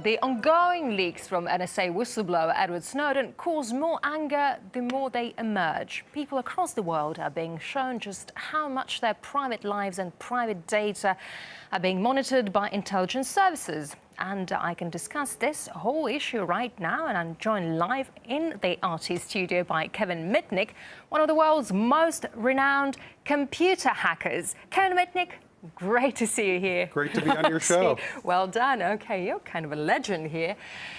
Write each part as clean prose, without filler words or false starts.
The ongoing leaks from NSA whistleblower Edward Snowden cause more anger the more they emerge. People across the world are being shown just how much their private lives and private data are being monitored by intelligence services. And I can discuss this whole issue right now, and I'm joined live in the RT studio by Kevin Mitnick, one of the world's most renowned computer hackers. Kevin Mitnick, great to see you here. Great to be on your show. Well done. Okay, you're kind of a legend here.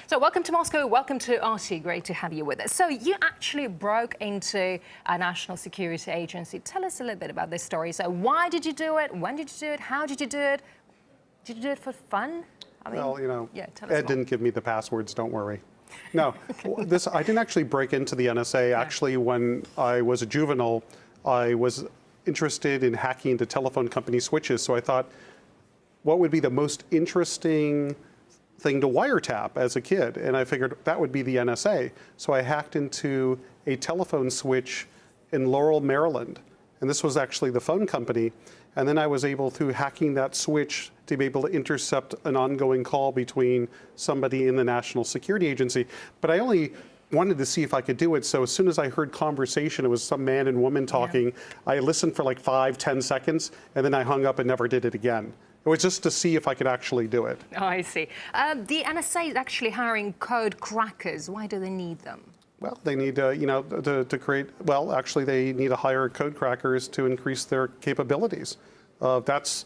So welcome to Moscow, welcome to RT. Great to have you with us. So you actually broke into a national security agency. Tell us a little bit about this story. So why did you do it? When did you do it? How did you do it? Did you do it for fun? I mean, well, you know, yeah, Ed didn't give me the passwords, don't worry. No, I didn't actually break into the NSA. Actually, when I was a juvenile, I was interested in hacking into telephone company switches. So I thought, what would be the most interesting thing to wiretap as a kid? And I figured that would be the NSA. So I hacked into a telephone switch in Laurel, Maryland. And this was actually the phone company. And then I was able, through hacking that switch, to be able to intercept an ongoing call between somebody in the National Security Agency. But I only wanted to see if I could do it. So as soon as I heard conversation, it was some man and woman talking, yeah. I listened for like 5-10 seconds, and then I hung up and never did it again. It was just to see if I could actually do it. Oh, I see. The NSA is actually hiring code crackers. Why do they need them? Well, they need to create, well, actually they need to hire code crackers to increase their capabilities. That's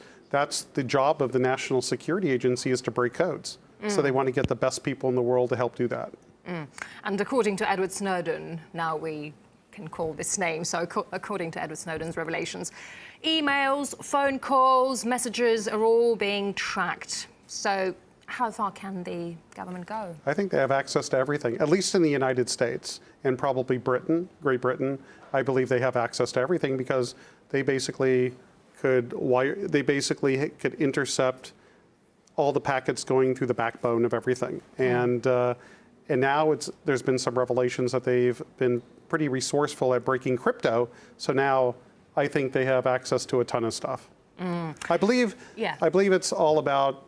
the job of the National Security Agency, is to break codes. So they want to get the best people in the world to help do that. And according to Edward Snowden, now we can call this name, so according to Edward Snowden's revelations, emails, phone calls, messages are all being tracked. So how far can the government go? I think they have access to everything, at least in the United States, and probably Great Britain. I believe they have access to everything because they basically could intercept all the packets going through the backbone of everything. And now there's been some revelations that they've been pretty resourceful at breaking crypto. So now I think they have access to a ton of stuff. I believe it's all about,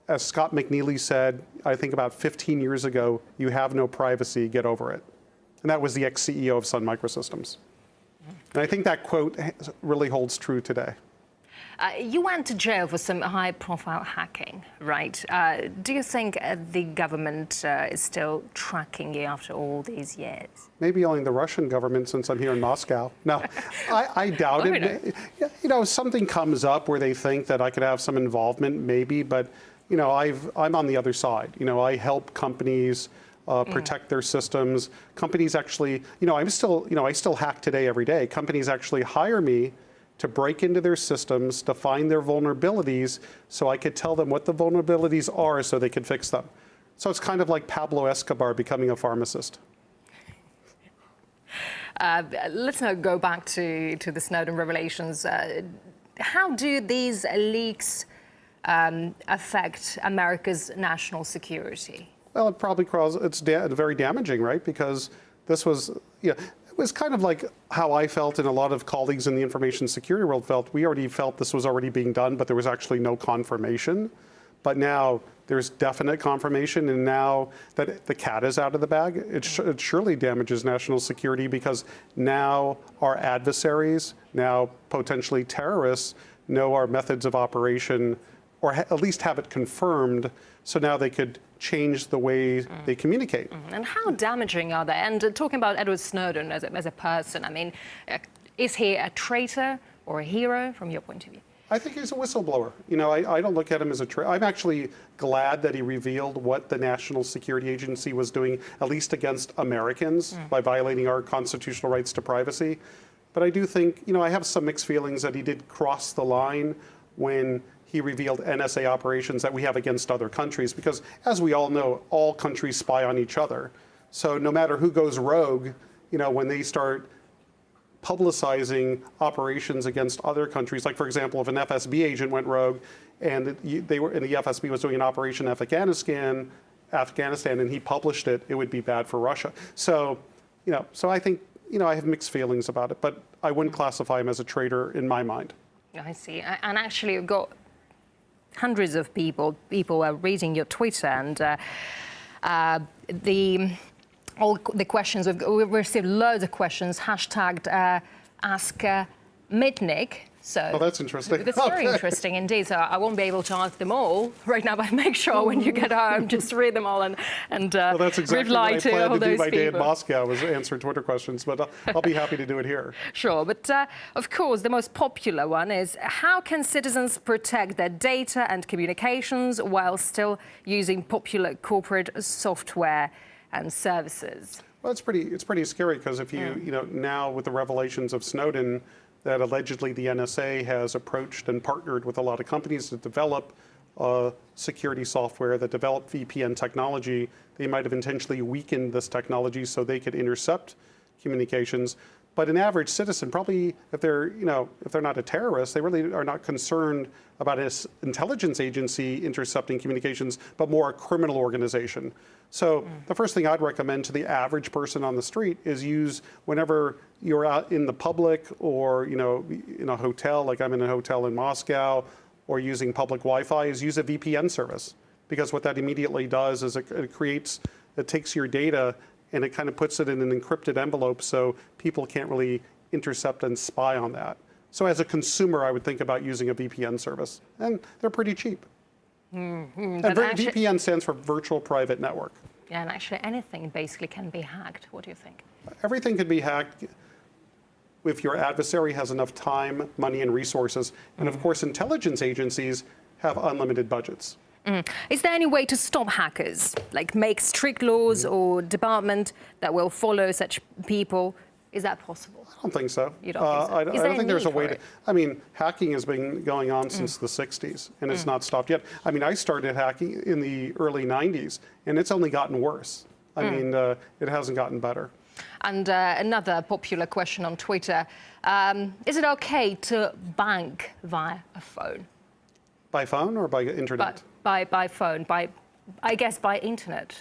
as Scott McNeely said, I think about 15 years ago, you have no privacy, get over it. And that was the ex-CEO of Sun Microsystems. And I think that quote really holds true today. You went to jail for some high-profile hacking, right? Do you think the government is still tracking you after all these years? Maybe only the Russian government, since I'm here in Moscow. No, I doubt it. You know, something comes up where they think that I could have some involvement, maybe, but you know, I'm on the other side. You know, I help companies protect their systems. Companies actually, you know, I still hack today every day. Companies actually hire me to break into their systems, to find their vulnerabilities, so I could tell them what the vulnerabilities are so they could fix them. So it's kind of like Pablo Escobar becoming a pharmacist. Let's now go back to the Snowden revelations. How do these leaks affect America's national security? Well, it probably it's very damaging, right? Because this was, it was kind of like how I felt, and a lot of colleagues in the information security world felt. We already felt this was already being done, but there was actually no confirmation. But now there's definite confirmation, and now that the cat is out of the bag, it surely damages national security, because now our adversaries, now potentially terrorists, know our methods of operation, or at least have it confirmed, so now they could change the way they communicate. And how damaging are they? And talking about Edward Snowden as a person, I mean, is he a traitor or a hero from your point of view? I think he's a whistleblower. You know, I don't look at him as a traitor. I'm actually glad that he revealed what the National Security Agency was doing, at least against Americans, by violating our constitutional rights to privacy. But I do think, you know, I have some mixed feelings that he did cross the line when he revealed NSA operations that we have against other countries, because as we all know, all countries spy on each other. So no matter who goes rogue, you know, when they start publicizing operations against other countries, like for example, if an FSB agent went rogue and the FSB was doing an operation in Afghanistan, and he published it, it would be bad for Russia. So, you know, so I think, you know, I have mixed feelings about it, but I wouldn't classify him as a traitor in my mind. I see. And actually, you've got hundreds of people were reading your Twitter, and all the questions, we've received loads of questions, hashtagged Ask Mitnick. So oh, that's interesting. That's very interesting indeed. So I won't be able to ask them all right now, but make sure when you get home, just read them all and well, that's exactly reply what I to plan all to do those my day in people. Moscow, was answer Twitter questions, but I'll be happy to do it here. Sure, but of course, the most popular one is, how can citizens protect their data and communications while still using popular corporate software and services? Well, it's pretty scary, because if you now with the revelations of Snowden, that allegedly the NSA has approached and partnered with a lot of companies to develop security software, that develop VPN technology. They might have intentionally weakened this technology so they could intercept communications. But an average citizen, probably, if they're not a terrorist, they really are not concerned about an intelligence agency intercepting communications, but more a criminal organization. So the first thing I'd recommend to the average person on the street is use, whenever you're out in the public, or in a hotel, like I'm in a hotel in Moscow, or using public Wi-Fi, is use a VPN service. Because what that immediately does is it takes your data and it kind of puts it in an encrypted envelope, so people can't really intercept and spy on that. So as a consumer, I would think about using a VPN service, and they're pretty cheap. And VPN stands for Virtual Private Network. Yeah, and actually anything basically can be hacked. What do you think? Everything can be hacked if your adversary has enough time, money, and resources. And of course, intelligence agencies have unlimited budgets. Is there any way to stop hackers, like make strict laws or department that will follow such people? Is that possible? I don't think so. You don't think so? I don't think there's a way to. I mean, hacking has been going on since the 60s, and it's not stopped yet. I mean, I started hacking in the early 90s, and it's only gotten worse. I mean, it hasn't gotten better. And another popular question on Twitter, is it okay to bank via a phone? By phone or by internet? By phone, I guess by internet.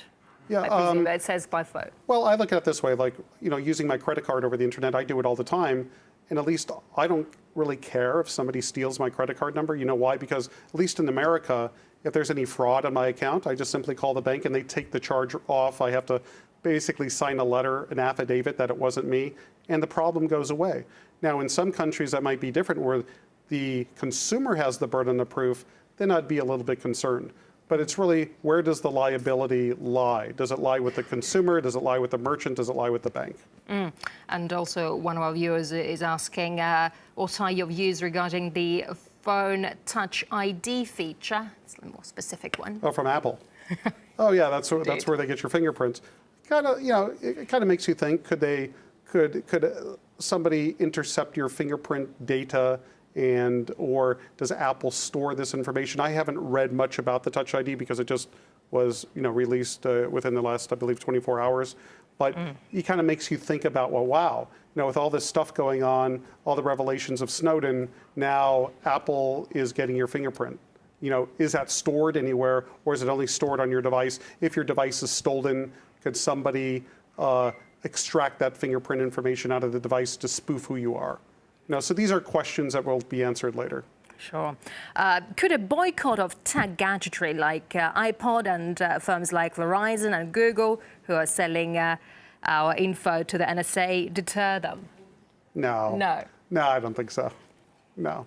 Yeah, I presume it says by phone. Well, I look at it this way, like, using my credit card over the internet, I do it all the time, and at least I don't really care if somebody steals my credit card number. You know why? Because at least in America, if there's any fraud on my account, I just simply call the bank and they take the charge off. I have to basically sign a letter, an affidavit that it wasn't me, and the problem goes away. Now, in some countries that might be different, where the consumer has the burden of proof, then I'd be a little bit concerned. But it's really, where does the liability lie? Does it lie with the consumer? Does it lie with the merchant? Does it lie with the bank? And also, one of our viewers is asking, what are your views regarding the phone Touch ID feature? It's a more specific one. Oh, from Apple. Oh, yeah, that's where they get your fingerprints. Kind of, it kind of makes you think: could somebody intercept your fingerprint data? Or does Apple store this information? I haven't read much about the Touch ID because it just was, released within the last, I believe, 24 hours. But it kind of makes you think about, well, wow, with all this stuff going on, all the revelations of Snowden, now Apple is getting your fingerprint. Is that stored anywhere, or is it only stored on your device? If your device is stolen, could somebody extract that fingerprint information out of the device to spoof who you are? So these are questions that will be answered later. Sure. Could a boycott of tech gadgetry like iPod and firms like Verizon and Google, who are selling our info to the NSA, deter them? No. No, I don't think so. No.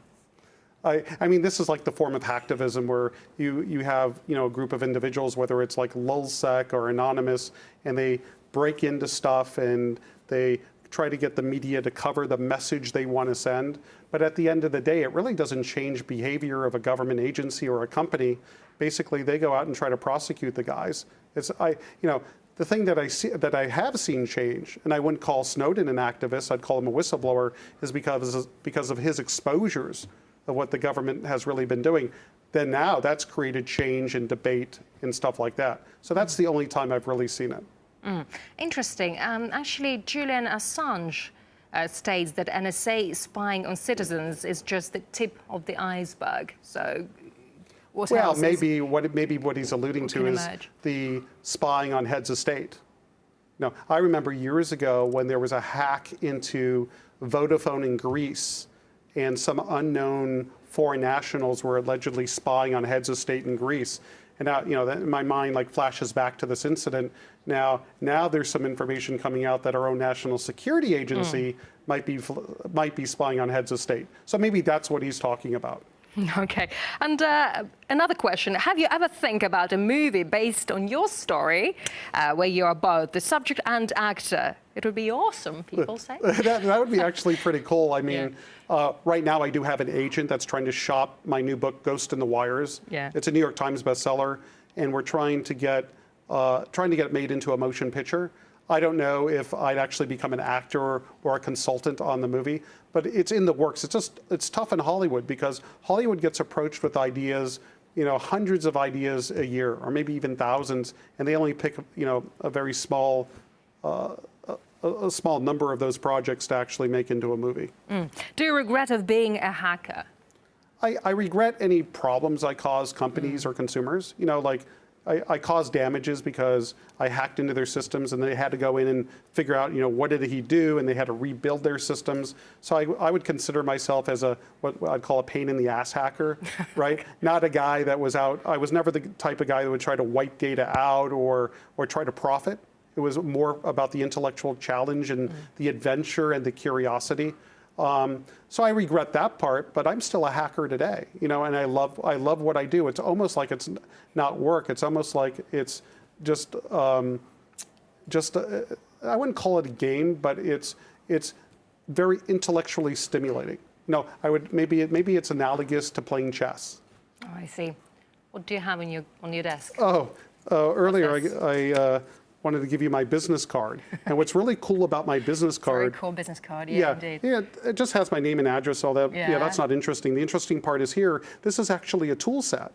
I mean, this is like the form of hacktivism where you have, a group of individuals, whether it's like Lulzsec or Anonymous, and they break into stuff and they try to get the media to cover the message they want to send. But at the end of the day, it really doesn't change behavior of a government agency or a company. Basically, they go out and try to prosecute the guys. The thing that I have seen change, and I wouldn't call Snowden an activist, I'd call him a whistleblower, is because of his exposures of what the government has really been doing. Then now that's created change and debate and stuff like that. So that's the only time I've really seen it. Interesting. Actually, Julian Assange states that NSA spying on citizens is just the tip of the iceberg. So, maybe what he's alluding to is the spying on heads of state. No, I remember years ago when there was a hack into Vodafone in Greece, and some unknown foreign nationals were allegedly spying on heads of state in Greece. And now, that in my mind like flashes back to this incident. Now there's some information coming out that our own national security agency might be spying on heads of state. So maybe that's what he's talking about. Okay. And another question. Have you ever think about a movie based on your story where you are both the subject and actor? It would be awesome, people say. that would be actually pretty cool. I mean, right now I do have an agent that's trying to shop my new book, Ghost in the Wires. Yeah. It's a New York Times bestseller, and we're trying to get it made into a motion picture. I don't know if I'd actually become an actor or a consultant on the movie, but it's in the works. It's tough in Hollywood because Hollywood gets approached with ideas, hundreds of ideas a year, or maybe even thousands, and they only pick, a very small, a small number of those projects to actually make into a movie. Do you regret of being a hacker? I regret any problems I cause companies or consumers. I caused damages because I hacked into their systems and they had to go in and figure out, what did he do, and they had to rebuild their systems. So I would consider myself as what I'd call a pain in the ass hacker, right? Not a guy that was out. I was never the type of guy that would try to wipe data out or try to profit. It was more about the intellectual challenge and the adventure and the curiosity. So I regret that part, but I'm still a hacker today, and I love what I do. It's almost like it's not work. It's almost like it's just I wouldn't call it a game, but it's very intellectually stimulating. Maybe it's analogous to playing chess. Oh, I see. What do you have on your desk? Earlier I wanted to give you my business card. And what's really cool about my business card... Very cool business card, indeed. Yeah, it just has my name and address, all that. Yeah, that's not interesting. The interesting part is here, this is actually a tool set,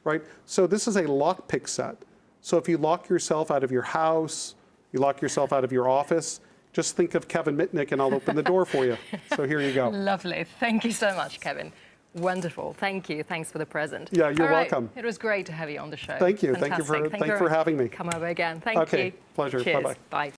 right? So this is a lockpick set. So if you lock yourself out of your house, you lock yourself out of your office, just think of Kevin Mitnick and I'll open the door for you. So here you go. Lovely. Thank you so much, Kevin. Wonderful. Thank you. Thanks for the present. Yeah, you're welcome. It was great to have you on the show. Thank you. Fantastic. Thank you for having me. Come over again. Thank you. Okay, pleasure. Cheers. Bye-bye. Bye.